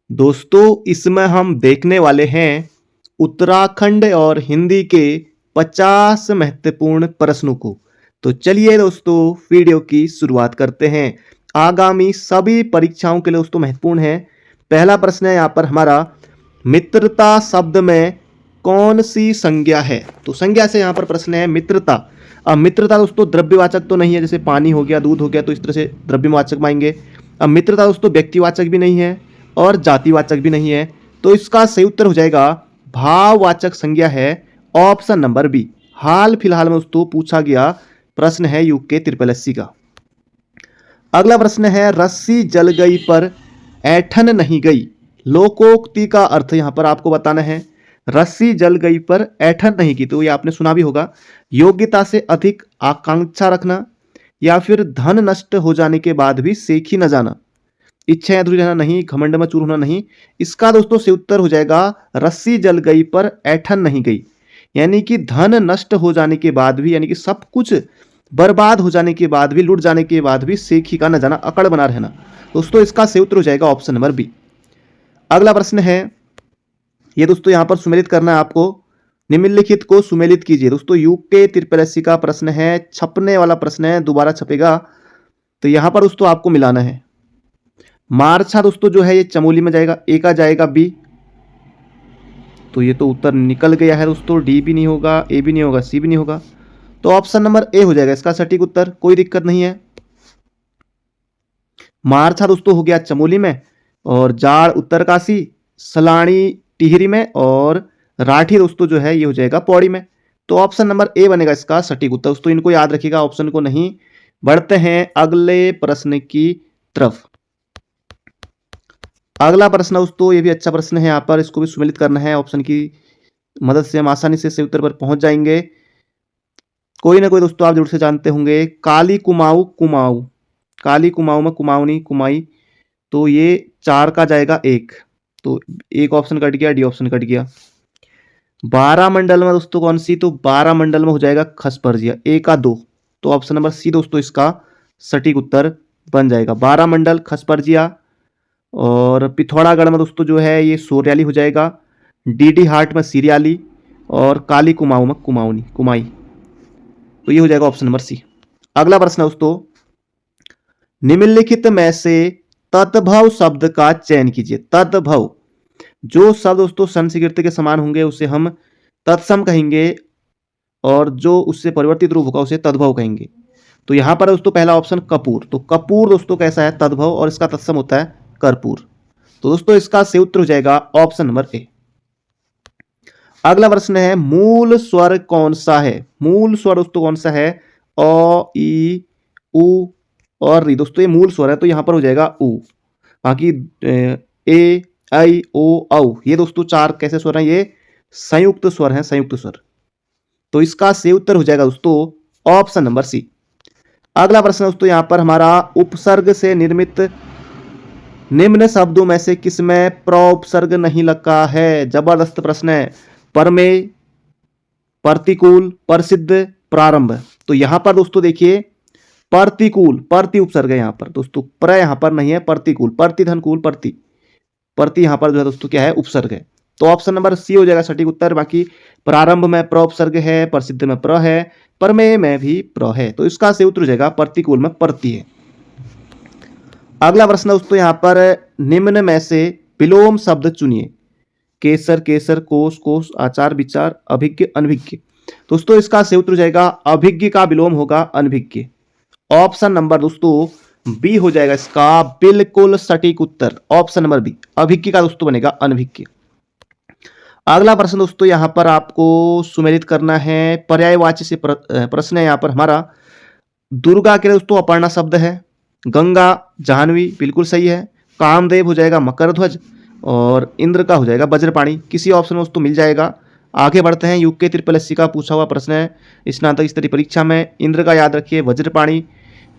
दोस्तों इसमें हम देखने वाले हैं उत्तराखंड और हिंदी के 50 महत्वपूर्ण प्रश्नों को। तो चलिए दोस्तों वीडियो की शुरुआत करते हैं। आगामी सभी परीक्षाओं के लिए दोस्तों महत्वपूर्ण है। पहला प्रश्न है यहाँ पर हमारा, मित्रता शब्द में कौन सी संज्ञा है? तो संज्ञा से यहाँ पर प्रश्न है मित्रता। अब मित्रता दोस्तों द्रव्यवाचक तो नहीं है, जैसे पानी हो गया, दूध हो गया, तो इस तरह से द्रव्यवाचक मानेंगे। अब मित्रता दोस्तों व्यक्तिवाचक भी नहीं है और जातिवाचक भी नहीं है, तो इसका सही उत्तर हो जाएगा भाववाचक संज्ञा है, ऑप्शन नंबर बी। हाल फिलहाल में दोस्तों पूछा गया प्रश्न है यूके SSSC का। अगला प्रश्न है, रस्सी जल गई पर ऐठन नहीं गई। लोकोक्ति का अर्थ यहां पर आपको बताना है। रस्सी जल गई पर ऐठन नहीं की, तो ये आपने सुना भी होगा। योग्यता से अधिक आकांक्षा रखना, या फिर धन नष्ट हो जाने के बाद भी सेखी न जाना, इच्छा अधूरी रहना नहीं, घमंड में चूर होना नहीं। इसका दोस्तों से उत्तर हो जाएगा रस्सी जल गई पर ऐठन नहीं गई, यानी कि धन नष्ट हो जाने के बाद भी, यानी कि सब कुछ बर्बाद हो जाने के बाद भी, लूट जाने के बाद भी सेखी का न जाना, अकड़ बना रहना। दोस्तों इसका सही उत्तर हो जाएगा ऑप्शन नंबर बी। अगला प्रश्न है, ये दोस्तों यहां पर सुमेलित करना है आपको। निम्नलिखित को सुमेलित कीजिए। दोस्तों यूके SSSC का प्रश्न है, छपने वाला प्रश्न है, दोबारा छपेगा। तो यहां पर दोस्तों आपको मिलाना है। मारछा दोस्तों जो है ये चमोली में जाएगा, ए का जाएगा बी, तो ये तो उत्तर निकल गया है दोस्तों। डी भी नहीं होगा, ए भी नहीं होगा, सी भी नहीं होगा, तो ऑप्शन नंबर ए हो जाएगा इसका सटीक उत्तर। कोई दिक्कत नहीं है। मारछा दोस्तों हो गया चमोली में, और जाड़ उत्तरकाशी, सलाणी टिहरी में, और राठी दोस्तों जो है ये हो जाएगा पौड़ी में। तो ऑप्शन नंबर ए बनेगा इसका सटीक उत्तर। दोस्तों इनको याद रखिएगा, ऑप्शन को नहीं। बढ़ते हैं अगले प्रश्न की तरफ। अगला प्रश्न दोस्तों ये भी अच्छा प्रश्न है, यहाँ पर इसको भी सुमेलित करना है। ऑप्शन की मदद से हम आसानी से सही उत्तर पर पहुंच जाएंगे। कोई ना कोई दोस्तों आप जरूर से जानते होंगे। काली कुमाऊं कुमाऊं, काली कुमाऊं में कुमाऊनी कुमाई, तो ये 4 का जाएगा 1, तो एक ऑप्शन कट गया, डी ऑप्शन कट गया। 12 मंडल में दोस्तों कौन सी? तो 12 मंडल में हो जाएगा खसपर्जिया, ए का 2, तो ऑप्शन नंबर सी दोस्तों इसका सटीक उत्तर बन जाएगा। 12 मंडल खसपर्जिया। और पिथौरागढ़ में दोस्तों जो है ये सोरियाली हो जाएगा। डीडी हाट में सीरियाली, और काली कुमाऊं में कुमाऊनी कुमाई, तो ये हो जाएगा ऑप्शन नंबर सी। अगला प्रश्न दोस्तों, निम्नलिखित में से तद्भव शब्द का चयन कीजिए। तद्भव, जो शब्द दोस्तों संस्कृत के समान होंगे उसे हम तत्सम कहेंगे, और जो उससे परिवर्तित रूप होगा उसे तद्भव कहेंगे। तो यहां पर दोस्तों पहला ऑप्शन कपूर, तो कपूर दोस्तों कैसा है? तद्भव, और इसका तत्सम होता है कर्पूर। तो दोस्तों इसका सही उत्तर हो जाएगा ऑप्शन नंबर ए। अगला प्रश्न है, मूल स्वर कौन सा है? मूल स्वर दोस्तों कौन सा है? अ, ई, उ और री। दोस्तों ये मूल स्वर है, तो यहां पर हो जाएगा उ। बाकी ए, आई, ओ, औ, ये दोस्तों 4 कैसे स्वर हैं? ये संयुक्त स्वर हैं, संयुक्त स्वर। तो इसका सही उत्तर हो जाएगा दोस्तों ऑप्शन नंबर सी। अगला प्रश्न दोस्तों यहां पर हमारा, उपसर्ग से निर्मित निम्न शब्दों में से किसमें प्रोपसर्ग नहीं लगा है? जबरदस्त प्रश्न है। परमेय, प्रतिकूल, प्रसिद्ध, प्रारंभ। तो यहां पर दोस्तों देखिए प्रतिकूल, प्रति उपसर्ग है यहां पर दोस्तों, प्र यहां पर नहीं है, प्रतिकूल, प्रतिधनकूल, प्रति, प्रति यहां पर जो है दोस्तों क्या है? उपसर्ग है। तो ऑप्शन नंबर सी हो जाएगा सटीक उत्तर। बाकी प्रारंभ में प्रोपसर्ग है, प्रसिद्ध में प्र है, परमेय में भी प्र है, तो इसका सही उत्तर हो जाएगा प्रतिकूल में प्रति है। अगला प्रश्न दोस्तों यहां पर, निम्न में से विलोम शब्द चुनिए। केसर, केसर, कोस, कोस, आचार, विचार, अभिज्ञ, अनभिज्ञ। दोस्तों इसका सही उत्तर हो जाएगा अभिज्ञ का विलोम होगा अनभिज्ञ। ऑप्शन नंबर दोस्तों बी हो जाएगा इसका बिल्कुल सटीक उत्तर। ऑप्शन नंबर बी, अभिज्ञ का दोस्तों बनेगा अनभिज्ञ। अगला प्रश्न दोस्तों यहां पर आपको सुमेलित करना है, पर्यायवाची से प्रश्न है यहां पर हमारा। दुर्गा के लिए दोस्तों अपर्णा शब्द है। गंगा जाह्नवी, बिल्कुल सही है। कामदेव हो जाएगा मकरध्वज, और इंद्र का हो जाएगा वज्रपाणी। किसी ऑप्शन में दोस्तों मिल जाएगा। आगे बढ़ते हैं, यूके SSSC का पूछा हुआ प्रश्न है स्नातक स्तरीय परीक्षा में। इंद्र का याद रखिए वज्रपाणी,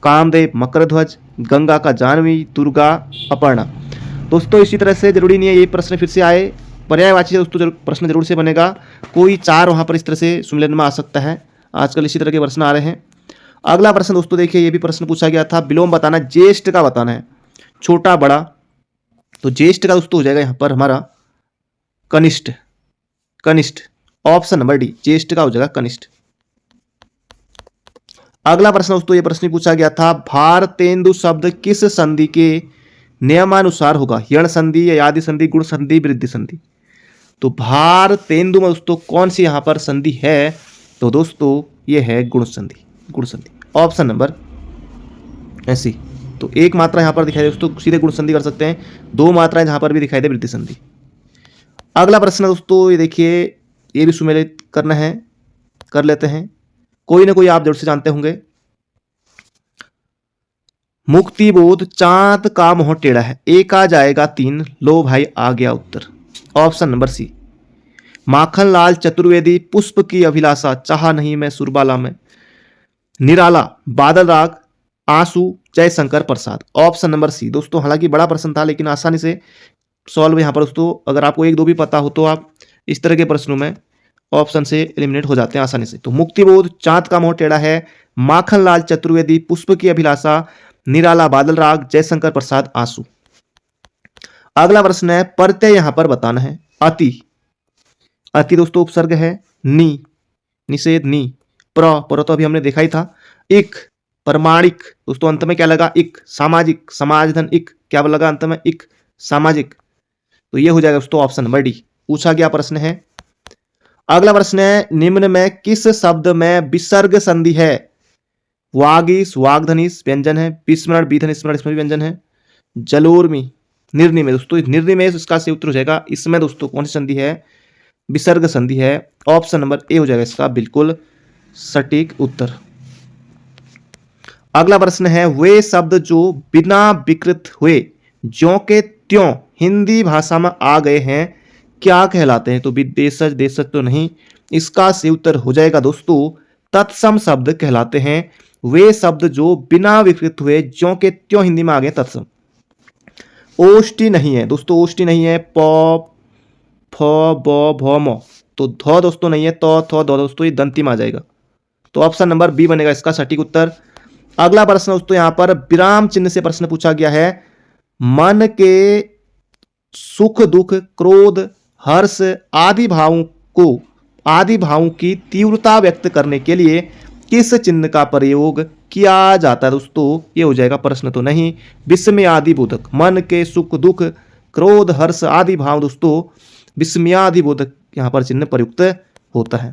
कामदेव मकरध्वज, गंगा का जाह्नवी, दुर्गा अपर्णा। दोस्तों इसी तरह से जरूरी नहीं है ये प्रश्न फिर से आए, पर्यायवाची दोस्तों प्रश्न जरूर से बनेगा। कोई 4 वहां पर इस तरह से सुमेलन में आ सकता है, आजकल इसी तरह के प्रश्न आ रहे हैं। अगला प्रश्न दोस्तों देखिए, ये भी प्रश्न पूछा गया था, विलोम बताना, ज्येष्ठ का बताना है, छोटा बड़ा, तो ज्येष्ठ का दोस्तों हो जाएगा यहाँ पर हमारा कनिष्ठ। कनिष्ठ ऑप्शन नंबर डी, ज्येष्ठ का हो जाएगा कनिष्ठ। अगला प्रश्न दोस्तों, ये प्रश्न पूछा गया था, भारतेंदु शब्द किस संधि के नियमानुसार होगा? यण संधि, यादि संधि, गुण संधि, वृद्धि संधि। तो भारतेंदु में दोस्तों कौन सी यहां पर संधि है? तो दोस्तों ये है गुण संधि। गुण संधि ऑप्शन नंबर ऐसी। तो एक मात्रा यहां पर दिखाई दे दोस्तों, सीधे गुण संधि कर सकते हैं। दो मात्राएं जहां पर भी दिखाई दे वृद्धि संधि। अगला प्रश्न दोस्तों, ये देखिए, ये भी सुमेलित करना है, कर लेते हैं। कोई ना कोई आप जरूर से जानते होंगे। मुक्ति बोध चांद का मुंह टेढ़ा है, एक आ जाएगा तीन, लो भाई आ गया उत्तर। Option number C. Makhanlal Chaturvedi पुष्प की अभिलाषा, चाहा नहीं मैं सुरबाला में। निराला, बादल राग, आंसू, जयशंकर प्रसाद। ऑप्शन नंबर सी दोस्तों। हालांकि बड़ा प्रश्न था लेकिन आसानी से सॉल्व यहाँ पर दोस्तों, अगर आपको एक दो भी पता हो तो आप इस तरह के प्रश्नों में ऑप्शन से एलिमिनेट हो जाते हैं आसानी से। तो मुक्तिबोध चांद का मुंह टेढ़ा है, माखनलाल चतुर्वेदी पुष्प की अभिलाषा, निराला बादल राग, जयशंकर प्रसाद आंसू। अगला प्रश्न है, प्रत्यय यहां पर बताना है। अति, अति दोस्तों उपसर्ग है। नी, निषेध नी। प्र तो अभी हमने देखा ही था। इक, प्रमाणिक दोस्तों, अंत में क्या लगा? इक। सामाजिक, समाजधन इक, क्या लगा अंत में? इक, सामाजिक। तो ये हो जाएगा दोस्तों ऑप्शन नंबर डी। पूछा गया प्रश्न है। अगला प्रश्न है, निम्न में किस शब्द में विसर्ग संधि है? वागीश, वाग्धनीश व्यंजन है। विस्मरण, विधन स्मरण, इसमें भी व्यंजन है। जलोर्मी, निर्णय में दोस्तों, निर्णय में इसका से उत्तर हो जाएगा। इसमें दोस्तों कौन सी संधि है? विसर्ग संधि है। ऑप्शन नंबर ए हो जाएगा इसका बिल्कुल सटीक उत्तर। अगला प्रश्न है, वे शब्द जो बिना विकृत हुए ज्यों के त्यों हिंदी भाषा में आ गए हैं क्या कहलाते हैं? तो विदेशज, देशज तो नहीं, इसका से उत्तर हो जाएगा दोस्तों तत्सम शब्द कहलाते हैं। वे शब्द जो बिना विकृत हुए ज्यों के त्यों हिंदी में आ गए तत्सम। ओष्ठी नहीं है दोस्तों, ओष्ठी नहीं है। प, फ, ब, भ, म। तो ध दोस्तों नहीं है। तो, थ, द दोस्तों ये दंती में आ जाएगा। तो ऑप्शन नंबर बी बनेगा इसका सटीक उत्तर। अगला प्रश्न दोस्तों, यहां पर विराम चिन्ह से प्रश्न पूछा गया है। मन के सुख, दुख, क्रोध, हर्ष आदि भावों की तीव्रता व्यक्त करने के लिए किस चिन्ह का प्रयोग किया जाता है? दोस्तों ये हो जाएगा प्रश्न तो नहीं, विस्मयादि बोधक। मन के सुख, दुख, क्रोध, हर्ष आदि भाव दोस्तों विस्मयादि बोधक यहां पर चिन्ह प्रयुक्त होता है।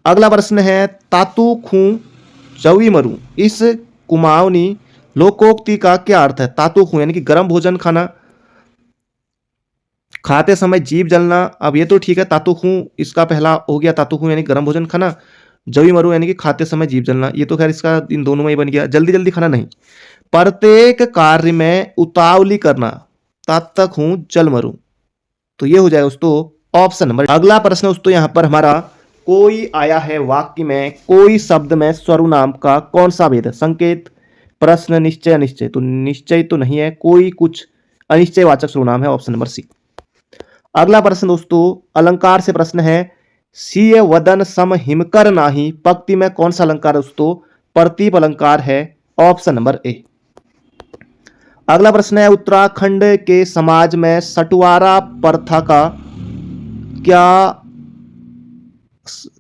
अगला प्रश्न है, तातु खू चवी मरू, इस कुमाऊनी लोकोक्ति का क्या अर्थ है? तातु खू यानी कि गर्म भोजन खाना, खाते समय जीभ जलना। अब ये तो ठीक है, तातु खू इसका पहला हो गया। तातु खू यानी गर्म भोजन खाना, जवी मरू यानी कि खाते समय जीभ जलना। ये तो खैर इसका इन दोनों में ही बन गया। जल्दी जल्दी खाना नहीं, प्रत्येक कार्य में उतावली करना, तात खू जल मरू। तो ये हो जाएगा दोस्तों ऑप्शन नंबर। अगला प्रश्न दोस्तों, यहां पर हमारा कोई आया है वाक्य में, कोई शब्द में सर्वनाम का कौन सा भेद है? संकेत, प्रश्न, निश्चय, अनिश्चय। तो निश्चय तो नहीं है, कोई कुछ अनिश्चयवाचक सर्वनाम है। Option number C. अगला प्रश्न दोस्तों, अलंकार से प्रश्न है। सीय वदन सम हिमकर नाही, पंक्ति में कौन सा अलंकार है दोस्तों? प्रतीप अलंकार है। Option number A. अगला प्रश्न है, उत्तराखंड के समाज में सटवारा प्रथा का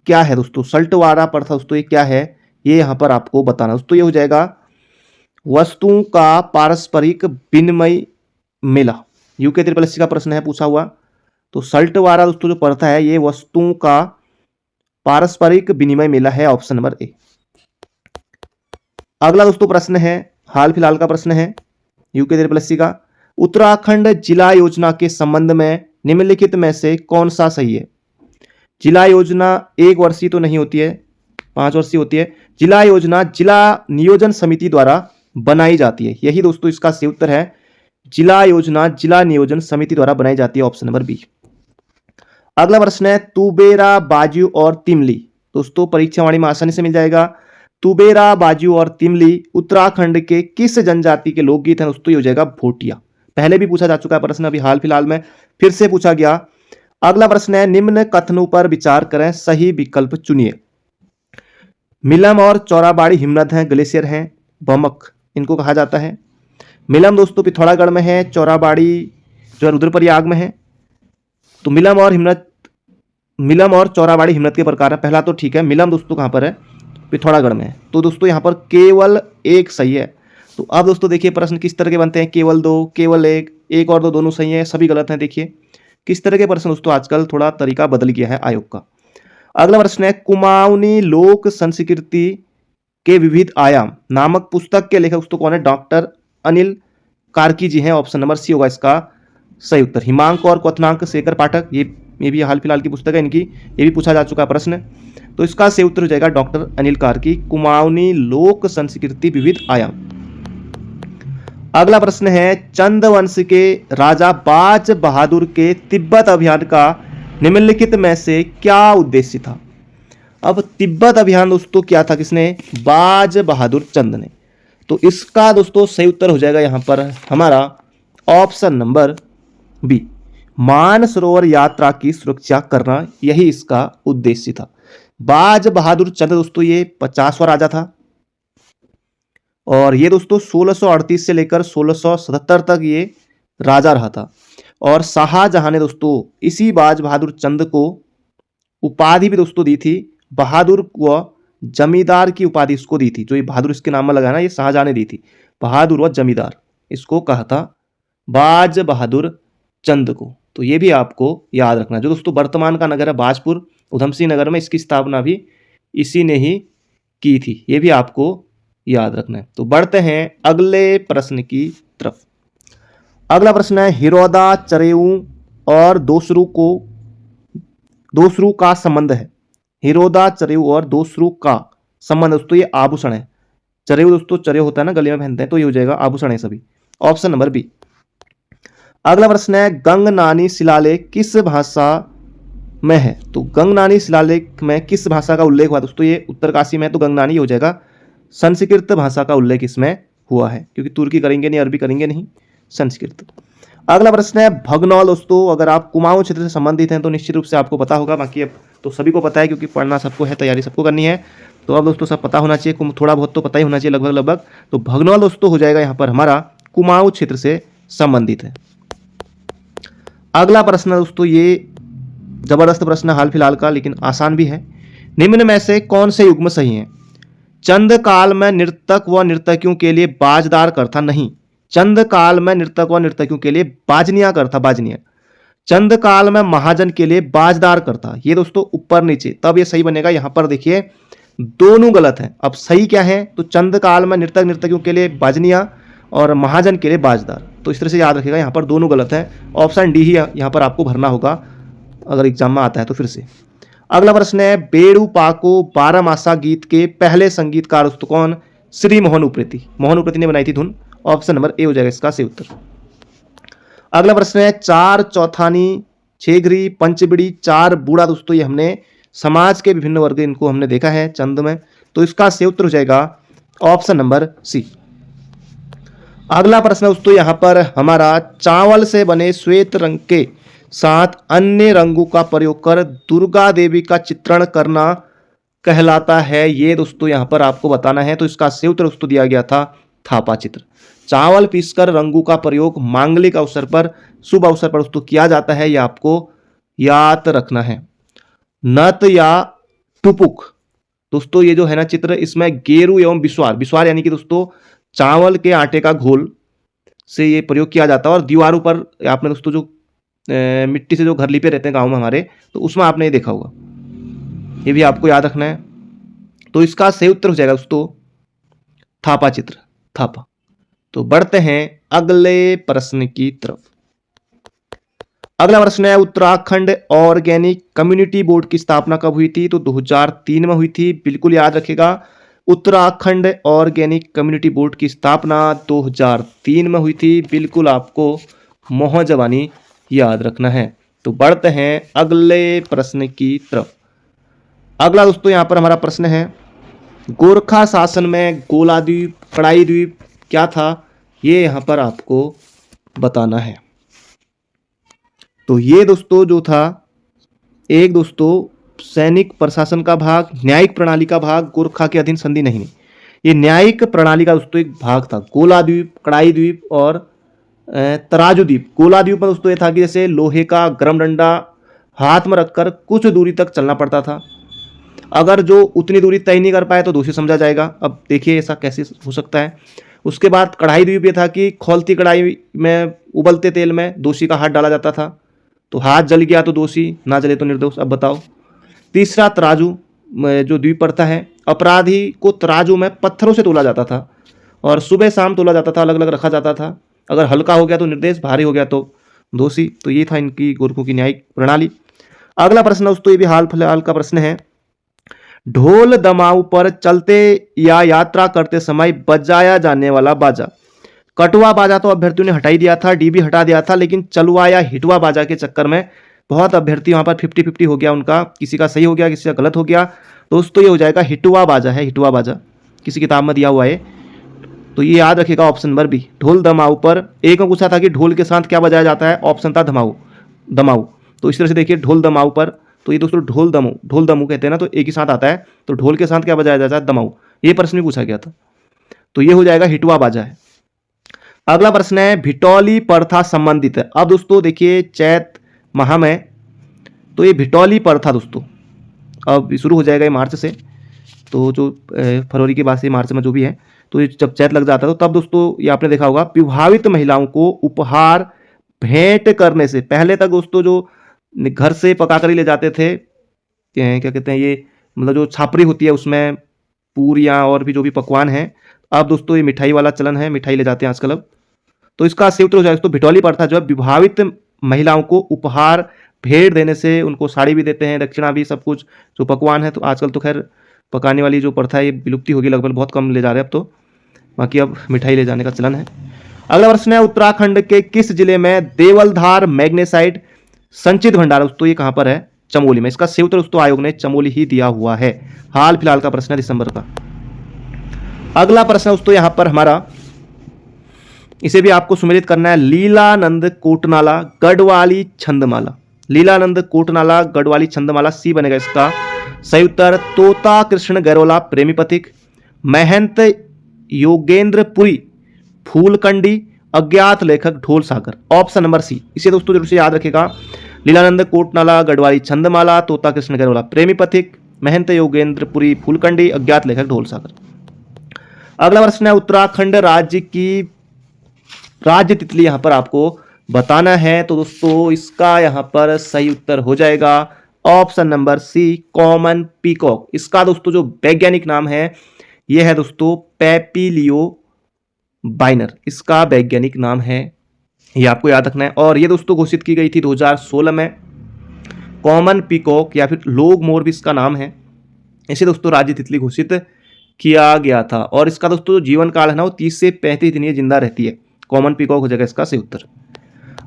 क्या है दोस्तों? सल्टवारा प्रथा दोस्तों ये क्या है? ये यहां पर आपको बताना दोस्तों। ये हो जाएगा वस्तुओं का पारस्परिक विनिमय मेला। यूके त्रिपल का प्रश्न है पूछा हुआ। तो सल्टवारा दोस्तों जो प्रथा है ये वस्तुओं का पारस्परिक विनिमय मेला है। Option number A. अगला दोस्तों प्रश्न है, हाल फिलहाल का प्रश्न है यूके त्रिपल का। उत्तराखंड जिला योजना के संबंध में निम्नलिखित में से कौन सा सही है? जिला योजना 1 वर्षीय तो नहीं होती है, 5 वर्षीय होती है। जिला योजना जिला नियोजन समिति द्वारा बनाई जाती है। यही दोस्तों इसका सही उत्तर है। जिला योजना जिला नियोजन समिति द्वारा बनाई जाती है। Option number B. अगला प्रश्न है, तुबेरा, बाजू और तिमली। दोस्तों परीक्षावाणी में आसानी से मिल जाएगा। तुबेरा, बाजू और तिमली उत्तराखंड के किस जनजाति के लोकगीत हैं? दोस्तों ये हो जाएगा भोटिया। पहले भी पूछा जा चुका है प्रश्न, अभी हाल फिलहाल में फिर से पूछा गया। अगला प्रश्न है, निम्न कथनों पर विचार करें, सही विकल्प चुनिए। मिलम और चौराबाड़ी हिमनद हैं, ग्लेशियर हैं, बमक इनको कहा जाता है। मिलम दोस्तों पिथौरागढ़ में है, चौराबाड़ी जो रुद्रप्रयाग में है। तो मिलम और चौराबाड़ी हिमनद के प्रकार है। पहला तो ठीक है, मिलम दोस्तों कहाँ पर है, पिथौरागढ़ में है। तो दोस्तों यहाँ पर केवल एक सही है। तो अब दोस्तों देखिए प्रश्न किस तरह के बनते हैं, केवल दो, केवल एक और दो दोनों सही है, सभी गलत हैं। देखिए किस तरह के प्रश्न दोस्तों, आजकल थोड़ा तरीका बदल गया है आयोग का। अगला प्रश्न है, कुमाऊनी लोक संस्कृति के विविध आयाम नामक पुस्तक के लेखक दोस्तों कौन है, डॉक्टर अनिल कार्की जी हैं। ऑप्शन नंबर सी होगा इसका सही उत्तर। हिमांक और क्वथनांक शेखर पाठक, ये भी हाल फिलहाल की पुस्तक है इनकी, ये भी पूछा जा चुका प्रश्न। तो इसका सही उत्तर हो जाएगा डॉक्टर अनिल कार्की, कुमाऊनी लोक संस्कृति विविध आयाम। अगला प्रश्न है, चंद वंश के राजा बाज बहादुर के तिब्बत अभियान का निम्नलिखित में से क्या उद्देश्य था। अब तिब्बत अभियान दोस्तों क्या था, किसने, बाज बहादुर चंद ने। तो इसका दोस्तों सही उत्तर हो जाएगा यहां पर हमारा ऑप्शन नंबर बी, मानसरोवर यात्रा की सुरक्षा करना, यही इसका उद्देश्य था। बाज बहादुर चंद दोस्तों ये 50वां राजा था और ये दोस्तों 1638 से लेकर 1677 तक ये राजा रहा था। और शाहजहां ने दोस्तों इसी बाज बहादुर चंद को उपाधि भी दोस्तों दी थी, बहादुर व जमींदार की उपाधि इसको दी थी। जो ये बहादुर इसके नाम में लगा ना, ये शाहजहां ने दी थी, बहादुर व जमींदार इसको कहा था बाज बहादुर चंद को। तो ये भी आपको याद रखना। जो दोस्तों वर्तमान का नगर है बाजपुर, उधमसिंह नगर में इसकी स्थापना भी इसी ने ही की थी, ये भी आपको याद रखना है। तो बढ़ते हैं अगले प्रश्न की तरफ। अगला प्रश्न है, हिरोदा चरेऊ और दोसरू का संबंध है। हिरोदा चरेऊ और दोसरू का संबंध दोस्तों ये आभूषण है। चरेऊ दोस्तों चरेऊ होता है ना, गले में पहनते हैं, तो ये हो जाएगा आभूषण है सभी। Option number B. अगला प्रश्न है, गंगनानी शिलालेख किस भाषा में है। तो गंगनानी शिलालेख में किस भाषा का उल्लेख हुआ दोस्तों, ये उत्तरकाशी में, तो गंगनानी हो जाएगा। संस्कृत भाषा का उल्लेख इसमें हुआ है, क्योंकि तुर्की करेंगे नहीं, अरबी करेंगे नहीं, संस्कृत। अगला प्रश्न है, भगनौल दोस्तों अगर आप कुमाऊं क्षेत्र से संबंधित हैं तो निश्चित रूप से आपको पता होगा, बाकी अब तो सभी को पता है क्योंकि पढ़ना सबको है, तैयारी सबको करनी है। तो अब दोस्तों सब पता होना चाहिए, थोड़ा बहुत तो पता ही होना चाहिए लगभग। तो भगनौल दोस्तों हो जाएगा यहाँ पर हमारा कुमाऊं क्षेत्र से संबंधित है। अगला प्रश्न दोस्तों ये जबरदस्त प्रश्न हाल फिलहाल का, लेकिन आसान भी है। निम्न में से कौन से युग्म सही है। चंद काल में नर्तक व नर्तकियों के लिए बाजदार करता नहीं। चंद काल में नर्तक व नर्तकियों के लिए बाजनिया करता, बाजनिया। चंद काल में महाजन के लिए बाजदार करता। ये दोस्तों ऊपर नीचे, तब ये सही बनेगा। यहां पर देखिए दोनों गलत हैं। अब सही क्या है, तो चंद काल में नर्तक नर्तकियों के लिए बाजनिया और महाजन के लिए बाजदार। तो इस तरह से याद रखिएगा, यहाँ पर दोनों गलत हैं। ऑप्शन डी ही यहाँ पर आपको भरना होगा अगर एग्जाम में आता है तो। फिर से अगला प्रश्न है, बेड़ू पाको 12 मासा गीत के पहले संगीतकार दोस्तों कौन, श्री मोहन उप्रेती। मोहन उप्रेती ने बनाई थी धुन। ऑप्शन नंबर ए हो जाएगा इसका सही उत्तर। अगला प्रश्न है, 4 चौथानी, छेघरी, पंचबिड़ी, 4 बूढ़ा दोस्तों ये हमने समाज के विभिन्न वर्ग इनको हमने देखा है चंद में। तो इसका सही उत्तर हो जाएगा ऑप्शन नंबर सी। अगला प्रश्न दोस्तों यहाँ पर हमारा, चावल से बने श्वेत रंग के साथ अन्य रंगों का प्रयोग कर दुर्गा देवी का चित्रण करना कहलाता है। ये दोस्तों यहाँ पर आपको बताना है। तो इसका सही उत्तर दोस्तों दिया गया था थापा चित्र। चावल पीसकर रंगों का प्रयोग मांगलिक अवसर पर, शुभ अवसर पर दोस्तों किया जाता है, यह आपको याद रखना है। नत या टुपुक दोस्तों ये जो है ना चित्र, इसमें गेरू एवं बिस्वार यानी कि दोस्तों चावल के आटे का घोल से ये प्रयोग किया जाता है। और दीवारों पर आपने दोस्तों जो मिट्टी से जो घर लिपे रहते हैं गांव में हमारे, तो उसमें आपने ये देखा होगा, ये भी आपको याद रखना है। तो इसका सही उत्तर हो जाएगा दोस्तों थापा चित्र, थापा। तो बढ़ते हैं अगले प्रश्न की तरफ। अगला प्रश्न है, उत्तराखंड ऑर्गेनिक कम्युनिटी बोर्ड की स्थापना कब हुई थी। तो 2003 में हुई थी, बिल्कुल याद रखेगा। उत्तराखंड ऑर्गेनिक कम्युनिटी बोर्ड की स्थापना 2003 में हुई थी, बिल्कुल आपको मोह जवानी याद रखना है। तो बढ़ते हैं अगले प्रश्न की तरफ। अगला दोस्तों यहां पर हमारा प्रश्न है, गोरखा शासन में गोलाद्वीप, कड़ाई द्वीप क्या था, ये यहां पर आपको बताना है। तो ये दोस्तों जो था, एक दोस्तों सैनिक प्रशासन का भाग, न्यायिक प्रणाली का भाग, गोरखा के अधीन संधि नहीं, ये न्यायिक प्रणाली का दोस्तों एक भाग था। गोलाद्वीप, कड़ाई द्वीप और तराजू द्वीप। गोला द्वीप में दोस्तों ये था कि जैसे लोहे का गर्म डंडा हाथ में रखकर कुछ दूरी तक चलना पड़ता था। अगर जो उतनी दूरी तय नहीं कर पाए तो दोषी समझा जाएगा। अब देखिए ऐसा कैसे हो सकता है। उसके बाद कढ़ाई द्वीप ये था कि खौलती कढ़ाई में उबलते तेल में दोषी का हाथ डाला जाता था, तो हाथ जल गया तो दोषी, ना जले तो निर्दोष। अब बताओ। तीसरा तराजू जो द्वीप पड़ता है, अपराधी को तराजू में पत्थरों से तोला जाता था और सुबह शाम तोला जाता था, अलग अलग रखा जाता था। अगर हल्का हो गया तो निर्दोष, भारी हो गया तो दोषी। तो ये था इनकी गोरखों की न्यायिक प्रणाली। अगला प्रश्न दोस्तों ये भी हाल फिलहाल का प्रश्न है। ढोल दमाऊ पर चलते या यात्रा करते समय बजाया जाने वाला बाजा। कटवा बाजा तो अभ्यर्थियों ने हटा ही दिया था, डी भी हटा दिया था, लेकिन चलवा या हिटवा बाजा के चक्कर में बहुत अभ्यर्थी वहां पर 50-50 हो गया उनका, किसी का सही हो गया किसी का गलत हो गया। दोस्तों ये हो जाएगा हिटवा बाजा है, हिटवा बाजा किसी किताब में दिया हुआ है, तो ये याद रखिएगा ऑप्शन नंबर बी। ढोल दमाऊ पर एक में पूछा था कि ढोल के साथ क्या बजाया जाता है, ऑप्शन था धमाऊ दमाऊ। तो इस तरह से देखिए ढोल दमाऊ पर, तो ये दोस्तों ढोल दमू कहते हैं ना, तो एक ही साथ आता है, तो ढोल के साथ क्या बजाया जाता है, दमाऊ। ये प्रश्न भी पूछा गया था, तो ये हो जाएगा हिटवा बाजा है। अगला प्रश्न है भिटौली प्रथा संबंधित है। अब दोस्तों देखिए चैत माह में तो ये भिटौली प्रथा दोस्तों अब शुरू हो जाएगा ये मार्च से, तो जो फरवरी के बाद से मार्च में जो भी है, तो ये जब चैत लग जाता है तो तब दोस्तों ये आपने देखा होगा विवाहित महिलाओं को उपहार भेंट करने से पहले तक दोस्तों जो घर से पका कर ही ले जाते थे, क्या कहते हैं ये, मतलब जो छापरी होती है उसमें पूरियाँ और भी जो भी पकवान हैं। अब दोस्तों ये मिठाई वाला चलन है, मिठाई ले जाते हैं आजकल। अब तो इसका सही उत्तर हो जाएगा दोस्तों भिटौली प्रथा जो है विवाहित महिलाओं को उपहार भेंट देने से, उनको साड़ी भी देते हैं, दक्षिणा भी, सब कुछ जो पकवान है। तो आजकल तो खैर पकाने वाली जो प्रथा है ये विलुप्ति होगी लगभग, बहुत कम ले जा रहे हैं अब तो, बाकी अब मिठाई ले जाने का चलन है। अगला प्रश्न है उत्तराखंड के किस जिले में देवलधार मैग्नेसाइट संचित भंडार, दोस्तों ये कहां पर है, चमोली में। इसका सही उत्तर दोस्तों आयोग ने चमोली ही दिया हुआ है, हाल फिलहाल का प्रश्न है दिसंबर का। अगला प्रश्न दोस्तों यहां पर हमारा, इसे भी आपको सुमेलित करना है, लीलानंद कोटनाला गढ़वाली छंदमाला। लीलानंद कोटनाला गढ़वाली छंदमाला, सी बनेगा इसका सही उत्तर। तोता कृष्ण गैरोला प्रेमी पथिक, महंत योगेंद्रपुरी फूलकंडी, अज्ञात लेखक ढोल सागर, ऑप्शन नंबर सी। इसे दोस्तों जरूर से याद रखेगा, लीलानंद कोटनाला गढ़वाली छंदमाला, तोता कृष्ण गैरोला प्रेमी पथिक, महंत योगेंद्रपुरी फूलकंडी, अज्ञात लेखक ढोल सागर। अगला प्रश्न है उत्तराखंड राज्य की राज्य तितली यहां पर आपको बताना है, तो दोस्तों इसका यहां पर सही उत्तर हो जाएगा option number C, common peacock. इसका दोस्तों जो वैज्ञानिक नाम है यह है दोस्तों पैपिलियो बाइनर, इसका वैज्ञानिक नाम है, ये आपको याद रखना है। और ये दोस्तों घोषित की गई थी 2016 में, कॉमन पीकॉक या फिर लोग मोर भी इसका नाम है। इसे दोस्तों राज्य तितली घोषित किया गया था, और इसका दोस्तों जो जीवन काल है ना वो 30 से 35 दिन ये जिंदा रहती है। कॉमन पीकॉक हो जाएगा इसका सही उत्तर।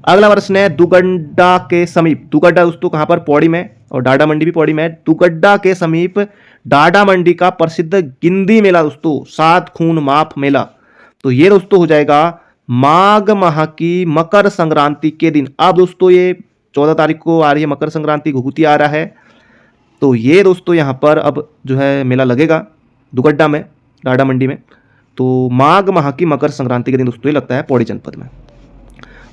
अगला प्रश्न है दुगड्डा के समीप, दुगड्डा दोस्तों कहां पर, पौड़ी में, और डाडा मंडी भी पौड़ी में है। दुगड्डा के समीप डाडा मंडी का प्रसिद्ध गिंदी मेला दोस्तों, 7 खून माफ मेला, तो ये दोस्तों हो जाएगा माघ माह की मकर संक्रांति के दिन। अब दोस्तों ये 14 तारीख को आ रही है मकर संक्रांति, घुघुती आ रहा है, तो ये दोस्तों यहाँ पर अब जो है मेला लगेगा दुगड्डा में, डाडा मंडी में, तो माघ माह की मकर संक्रांति के दिन दोस्तों ये लगता है पौड़ी जनपद में।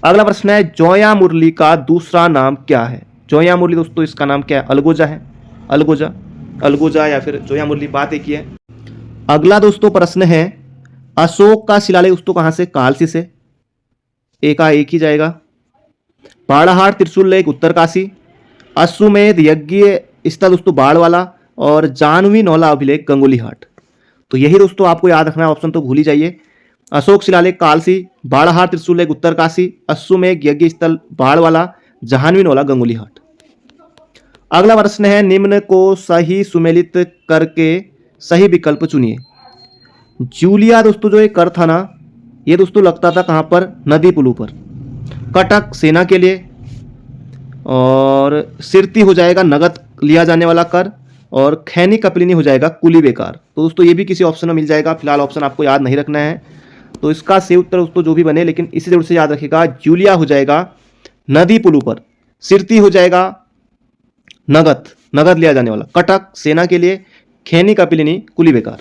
अगला प्रश्न है जोया मुरली का दूसरा नाम क्या है। जोया मुरली दोस्तों इसका नाम क्या है, अलगोजा है, अलगोजा, अलगोजा या फिर जोया मुरली, बात एक ही है। अगला दोस्तों प्रश्न है अशोक का शिलालेख दोस्तों कहां से, कालसी से, एक ही जाएगा। बाड़ाहाट त्रिशूल लेक उत्तरकाशी, अश्वमेध यज्ञ स्थल दोस्तों बाढ़ वाला, और जानवी नौला अभिलेख गंगोली हाट। तो यही दोस्तों आपको याद रखना है, ऑप्शन तो भूल ही जाइए। अशोक शिलालेख कालसी, बाड़ाहाट त्रिशूल लेक उत्तरकाशी, अश्वमेध यज्ञ स्थल बाढ़ वाला, जहानवी नौला गंगोली हाट। अगला प्रश्न है निम्न को सही सुमेलित करके सही विकल्प चुनिए। जूलिया दोस्तों जो एक कर था ना, ये दोस्तों लगता था कहां पर, नदी पुलों पर। कटक सेना के लिए, और सिरती हो जाएगा नगद लिया जाने वाला कर, और खैनी कपलिनी हो जाएगा कुली बेकार। तो दोस्तों ये भी किसी ऑप्शन में मिल जाएगा, फिलहाल ऑप्शन आपको याद नहीं रखना है, तो इसका सही उत्तर दोस्तों जो भी बने, लेकिन इसे जरूर से याद रखिएगा, जूलिया हो जाएगा नदी पुलों पर, सिरती हो जाएगा नगद लिया जाने वाला, कटक सेना के लिए, खैनी कपलिनी कुली बेकार।